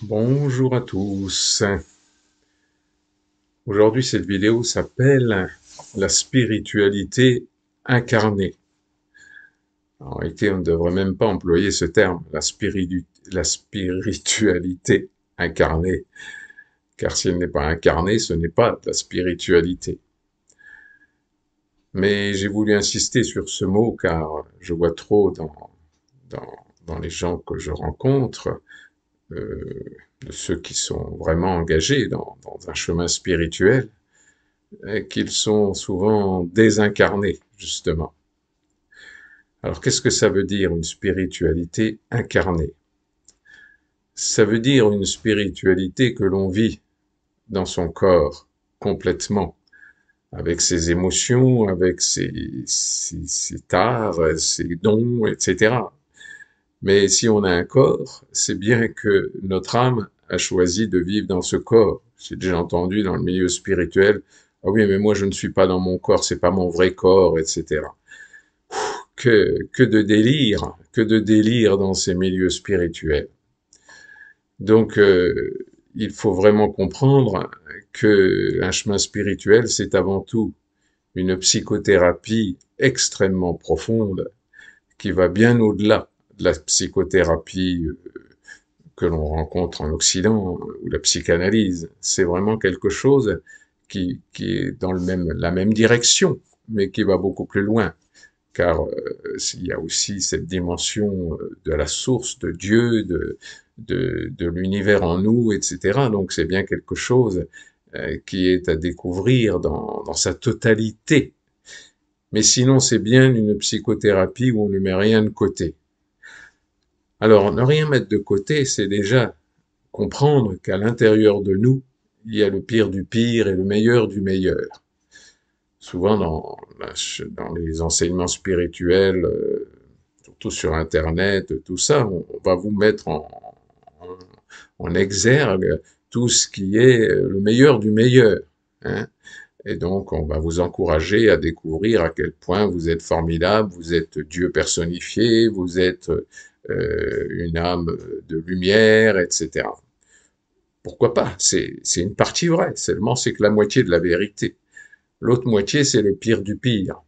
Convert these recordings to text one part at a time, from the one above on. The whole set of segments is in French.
Bonjour à tous. Aujourd'hui, cette vidéo s'appelle la spiritualité incarnée. En réalité, on ne devrait même pas employer ce terme, la spiritualité incarnée, car si elle n'est pas incarnée, ce n'est pas de la spiritualité. Mais j'ai voulu insister sur ce mot car je vois trop dans, dans les gens que je rencontre, euh, de ceux qui sont vraiment engagés dans un chemin spirituel, qu'ils sont souvent désincarnés, justement. Alors qu'est-ce que ça veut dire une spiritualité incarnée? Ça veut dire une spiritualité que l'on vit dans son corps complètement, avec ses émotions, avec ses tares, ses dons, etc. Mais si on a un corps, c'est bien que notre âme a choisi de vivre dans ce corps. J'ai déjà entendu dans le milieu spirituel, ah oui, mais moi je ne suis pas dans mon corps, c'est pas mon vrai corps, etc. Que de délire dans ces milieux spirituels. Donc, il faut vraiment comprendre que un chemin spirituel, c'est avant tout une psychothérapie extrêmement profonde qui va bien au-delà de la psychothérapie que l'on rencontre en Occident ou la psychanalyse. C'est vraiment quelque chose qui est dans la même direction, mais qui va beaucoup plus loin. Car il y a aussi cette dimension de la source, de Dieu, de l'univers en nous, etc. Donc c'est bien quelque chose qui est à découvrir dans sa totalité. Mais sinon, c'est bien une psychothérapie où on ne met rien de côté. Alors, ne rien mettre de côté, c'est déjà comprendre qu'à l'intérieur de nous, il y a le pire du pire et le meilleur du meilleur. Souvent dans les enseignements spirituels, surtout sur Internet, tout ça, on va vous mettre en exergue tout ce qui est le meilleur du meilleur, hein. Et donc, on va vous encourager à découvrir à quel point vous êtes formidable, vous êtes Dieu personnifié, vous êtes une âme de lumière, etc. Pourquoi pas? C'est une partie vraie, seulement c'est que la moitié de la vérité. L'autre moitié, c'est le pire du pire.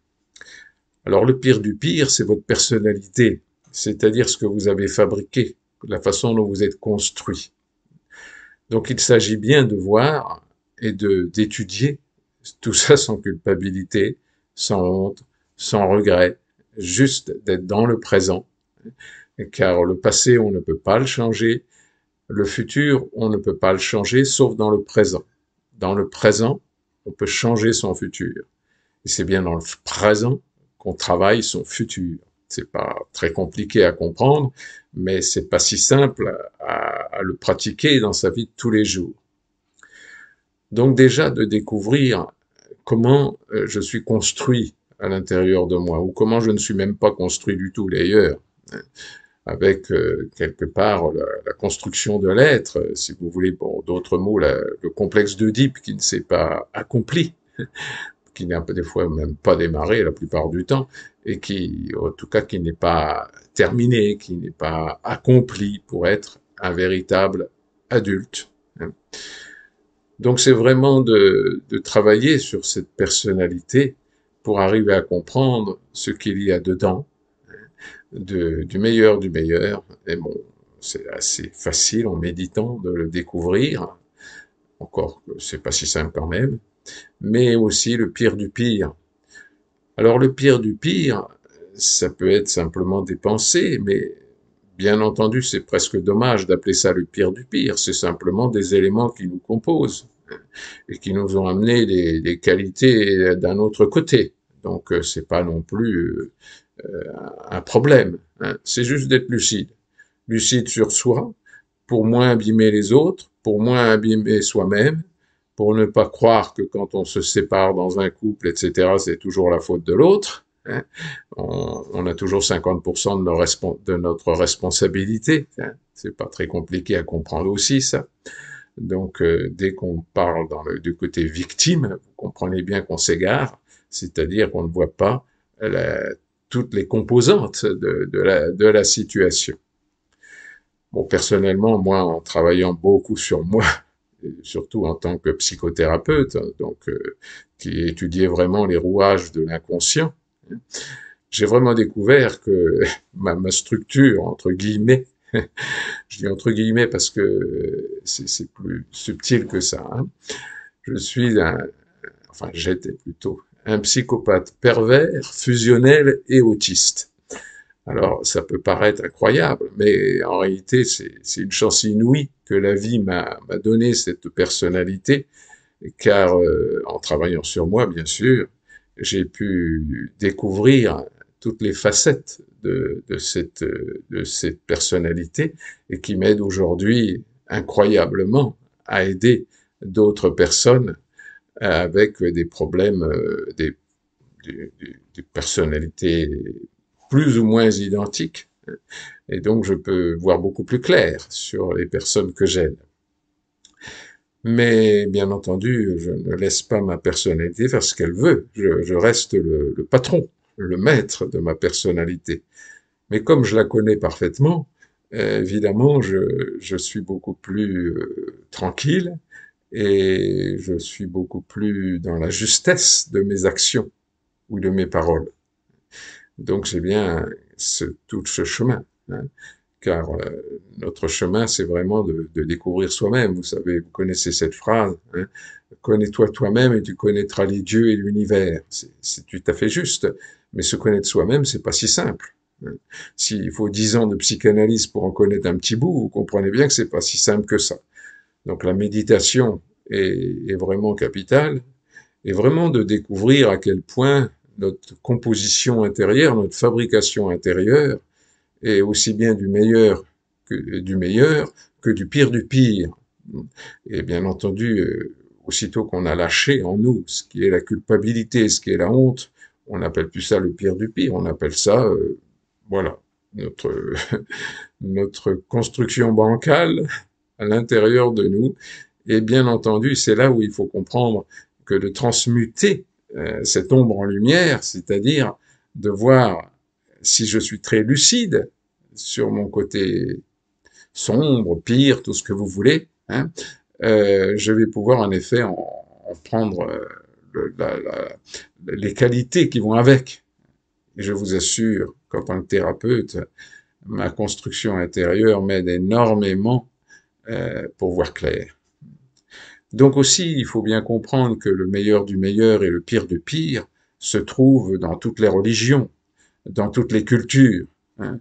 Alors le pire du pire, c'est votre personnalité, c'est-à-dire ce que vous avez fabriqué, la façon dont vous êtes construit. Donc il s'agit bien de voir et d'étudier tout ça sans culpabilité, sans honte, sans regret, juste d'être dans le présent, car le passé, on ne peut pas le changer, le futur, on ne peut pas le changer, sauf dans le présent. Dans le présent, on peut changer son futur. Et c'est bien dans le présent qu'on travaille son futur. C'est pas très compliqué à comprendre, mais c'est pas si simple à le pratiquer dans sa vie de tous les jours. Donc déjà de découvrir comment je suis construit à l'intérieur de moi, ou comment je ne suis même pas construit du tout d'ailleurs, avec quelque part la construction de l'être, si vous voulez, pour d'autres mots, le complexe d'Oedipe qui ne s'est pas accompli, qui n'a des fois même pas démarré la plupart du temps, et qui, en tout cas, qui n'est pas terminé, qui n'est pas accompli pour être un véritable adulte. Donc c'est vraiment de travailler sur cette personnalité pour arriver à comprendre ce qu'il y a dedans, du meilleur du meilleur. Et bon, c'est assez facile en méditant de le découvrir, encore que c'est pas si simple quand même, mais aussi le pire du pire. Alors le pire du pire, ça peut être simplement des pensées, mais bien entendu, c'est presque dommage d'appeler ça le pire du pire. C'est simplement des éléments qui nous composent et qui nous ont amené des qualités d'un autre côté. Donc c'est pas non plus un problème, hein. C'est juste d'être lucide. Lucide sur soi, pour moins abîmer les autres, pour moins abîmer soi-même, pour ne pas croire que quand on se sépare dans un couple, etc., c'est toujours la faute de l'autre, hein. On a toujours 50% de notre responsabilité, hein. C'est pas très compliqué à comprendre aussi, ça. Donc, dès qu'on parle du côté victime, vous comprenez bien qu'on s'égare, c'est-à-dire qu'on ne voit pas la, toutes les composantes de la situation. Bon, personnellement, moi, en travaillant beaucoup sur moi, et surtout en tant que psychothérapeute, donc qui étudiait vraiment les rouages de l'inconscient, j'ai vraiment découvert que ma structure, entre guillemets, je dis entre guillemets parce que c'est plus subtil que ça, hein. Je suis enfin j'étais plutôt un psychopathe pervers, fusionnel et autiste. Alors, ça peut paraître incroyable, mais en réalité, c'est une chance inouïe que la vie m'a donné cette personnalité, car en travaillant sur moi, bien sûr, j'ai pu découvrir toutes les facettes de cette personnalité et qui m'aide aujourd'hui incroyablement à aider d'autres personnes avec des problèmes, des personnalités plus ou moins identiques. Et donc, je peux voir beaucoup plus clair sur les personnes que j'aide. Mais bien entendu, je ne laisse pas ma personnalité faire ce qu'elle veut. Je reste le patron, le maître de ma personnalité. Mais comme je la connais parfaitement, évidemment, je suis beaucoup plus tranquille et je suis beaucoup plus dans la justesse de mes actions ou de mes paroles. Donc c'est bien tout ce chemin, hein, car notre chemin, c'est vraiment de découvrir soi-même. Vous savez, vous connaissez cette phrase, hein, connais-toi toi-même et tu connaîtras les dieux et l'univers. C'est tout à fait juste, mais se connaître soi-même, c'est pas si simple, hein. S'il faut 10 ans de psychanalyse pour en connaître un petit bout, vous comprenez bien que c'est pas si simple que ça. Donc la méditation est vraiment capitale, et vraiment de découvrir à quel point notre composition intérieure, notre fabrication intérieure est aussi bien du meilleur que du pire du pire. Et bien entendu, aussitôt qu'on a lâché en nous ce qui est la culpabilité, ce qui est la honte, on n'appelle plus ça le pire du pire, on appelle ça, voilà, notre, notre construction bancale à l'intérieur de nous. Et bien entendu, c'est là où il faut comprendre que de transmuter cette ombre en lumière, c'est-à-dire de voir si je suis très lucide sur mon côté sombre, pire, tout ce que vous voulez, hein, je vais pouvoir en effet en prendre les qualités qui vont avec. Et je vous assure qu'en tant que thérapeute, ma construction intérieure m'aide énormément pour voir clair. Donc aussi, il faut bien comprendre que le meilleur du meilleur et le pire du pire se trouvent dans toutes les religions, dans toutes les cultures, hein.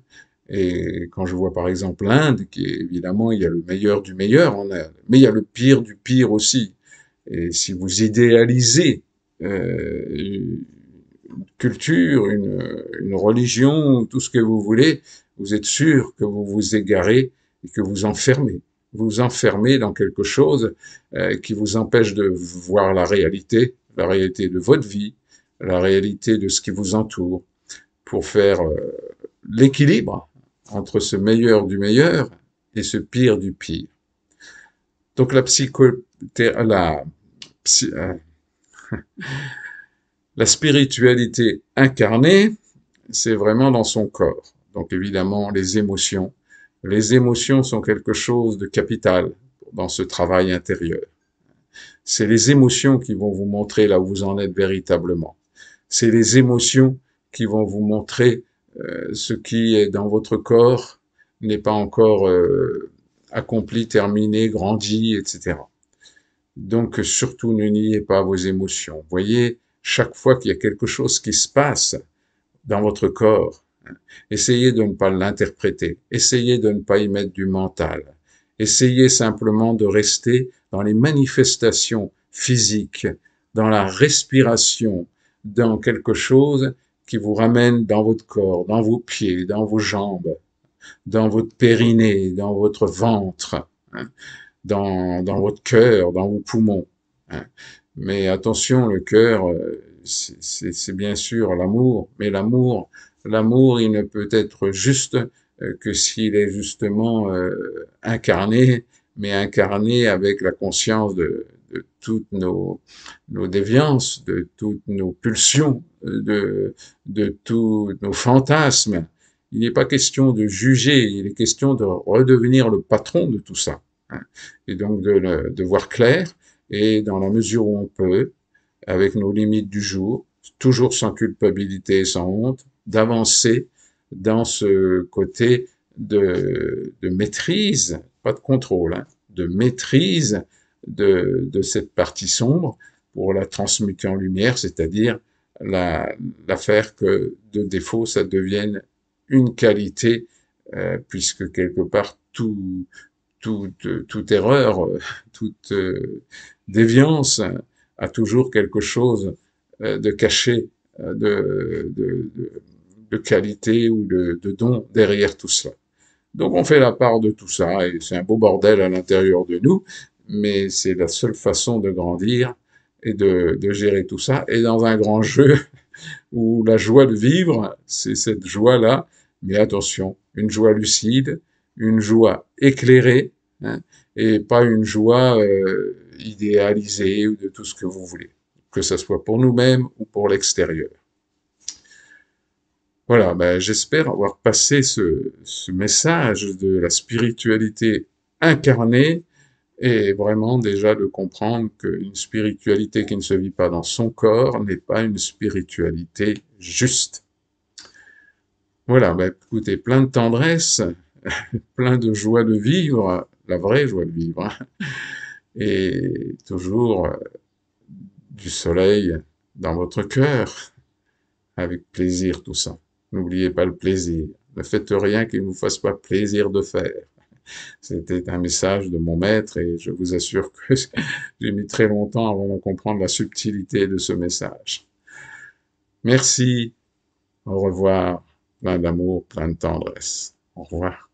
Et quand je vois par exemple l'Inde, qui est, évidemment, il y a le meilleur du meilleur en Inde, mais il y a le pire du pire aussi. Et si vous idéalisez une culture, une religion, tout ce que vous voulez, vous êtes sûr que vous vous égarez et que vous enfermez. Vous enfermez dans quelque chose qui vous empêche de voir la réalité de votre vie, la réalité de ce qui vous entoure, pour faire l'équilibre entre ce meilleur du meilleur et ce pire du pire. Donc la spiritualité incarnée, c'est vraiment dans son corps. Donc évidemment, les émotions. Les émotions sont quelque chose de capital dans ce travail intérieur. C'est les émotions qui vont vous montrer là où vous en êtes véritablement. C'est les émotions qui vont vous montrer ce qui est dans votre corps n'est pas encore accompli, terminé, grandi, etc. Donc surtout ne niez pas vos émotions. Voyez, chaque fois qu'il y a quelque chose qui se passe dans votre corps, essayez de ne pas l'interpréter, essayez de ne pas y mettre du mental, essayez simplement de rester dans les manifestations physiques, dans la respiration, dans quelque chose qui vous ramène dans votre corps, dans vos pieds, dans vos jambes, dans votre périnée, dans votre ventre, hein, dans votre cœur, dans vos poumons, hein. Mais attention, le cœur, c'est bien sûr l'amour, mais l'amour, il ne peut être juste que s'il est justement incarné, mais incarné avec la conscience de toutes nos déviances, de toutes nos pulsions, de tous nos fantasmes. il n'est pas question de juger, il est question de redevenir le patron de tout ça, hein. Et donc de voir clair, et dans la mesure où on peut, avec nos limites du jour, toujours sans culpabilité et sans honte, d'avancer dans ce côté de maîtrise, pas de contrôle, hein, de maîtrise de cette partie sombre pour la transmuter en lumière, c'est-à-dire la faire que de défaut, ça devienne une qualité, puisque quelque part, toute erreur, toute déviance a toujours quelque chose de caché, de qualité ou de don derrière tout cela. Donc on fait la part de tout ça, et c'est un beau bordel à l'intérieur de nous, mais c'est la seule façon de grandir et de gérer tout ça, et dans un grand jeu où la joie de vivre, c'est cette joie-là, mais attention, une joie lucide, une joie éclairée, hein, et pas une joie idéalisée ou de tout ce que vous voulez, que ce soit pour nous-mêmes ou pour l'extérieur. Voilà, ben, j'espère avoir passé ce message de la spiritualité incarnée, et vraiment déjà de comprendre qu'une spiritualité qui ne se vit pas dans son corps n'est pas une spiritualité juste. Voilà, ben, écoutez, plein de tendresse, plein de joie de vivre, la vraie joie de vivre, hein, et toujours du soleil dans votre cœur, avec plaisir tout ça. N'oubliez pas le plaisir. Ne faites rien qui ne vous fasse pas plaisir de faire. C'était un message de mon maître, et je vous assure que j'ai mis très longtemps avant de comprendre la subtilité de ce message. Merci, au revoir, plein d'amour, plein de tendresse. Au revoir.